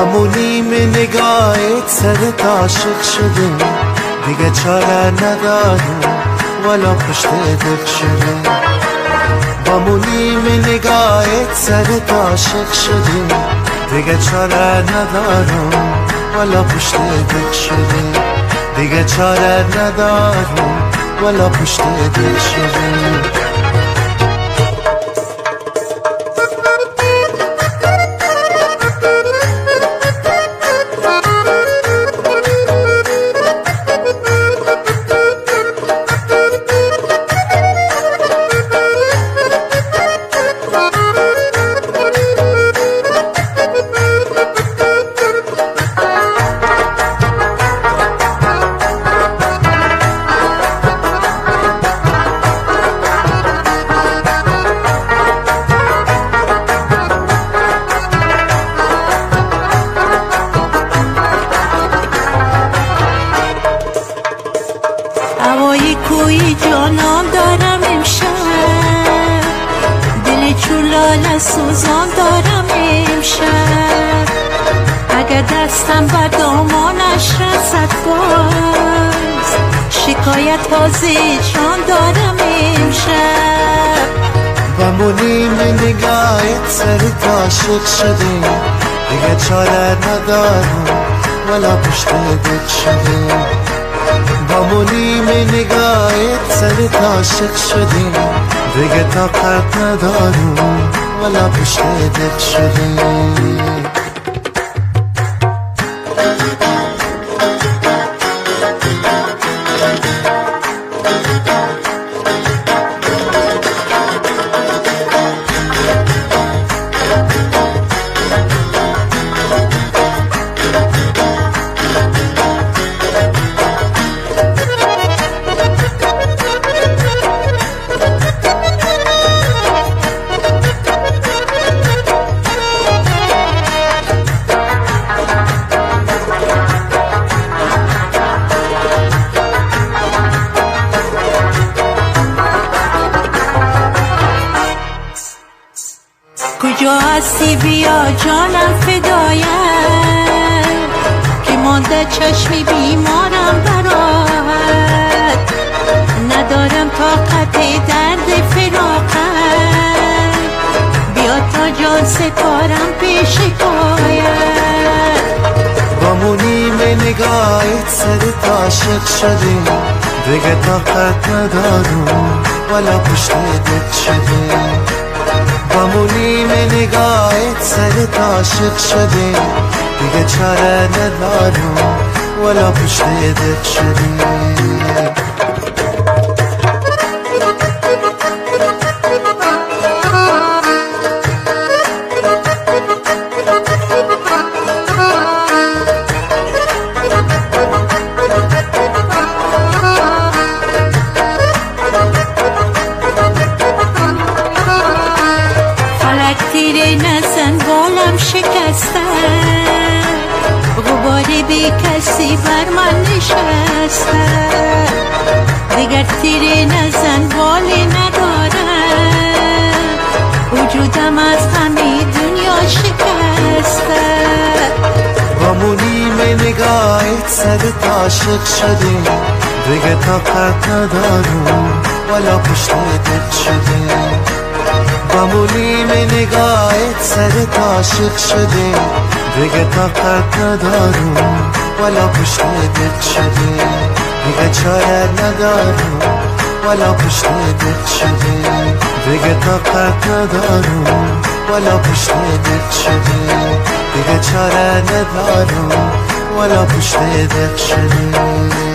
مونیم نگاهت سرت عاشق شده، دیگه چاره ندارم ولا پشت دل شده. با مونیم نگاهت سرت عاشق شده، دیگه چاره ندارم ولا پشت دل شده. دیگه چاره ندارم ولا پشت دل شده. هوای کوی جانان دارم امشب، دل چولال سوزان دارم امشب. اگر دستم بر دامانش رسد باز، شکایت ها زیشان دارم امشب. بمونیم نگاهت سرت عاشق شده، دیگه چاره ندارم ولا پشت دل شده. بمونیم نگاهت سرت عاشق شده، دیگه طاقت ندارم ولا پشت دل شده. کجا هستی بیا جانم فدایت، که مانده چشمی بیمارم برات. ندارم طاقت درد فراقت، بیا تا جان سپارم پیش پایت. بمونیم نگاهت سرت عاشق شده، دیگه طاقت ندارم ولا پشت دل شده. بمونیم نگاهت سرت عاشق شده، دیگه چاره ندارم ولا پشت دل شده. تیره نزن بالم شکسته، غباری بی کسی بر من نشسته. دیگر تیره نزن بالی نداره، وجودم از همه دنیا شکسته. بمونیم نگاهت سرت عاشق شده، دیگه طاقت ندارم ولا پشت دل شده. بمونیم نگاهت سرت عاشق شده، دیگه طاقت ندارم ولا پشت دل شده. دیگه چاره ندارم ولا پشت دل شده. دیگه طاقت ندارم ولا پشت دل شده. دیگه چاره ندارم ولا پشت دل شده.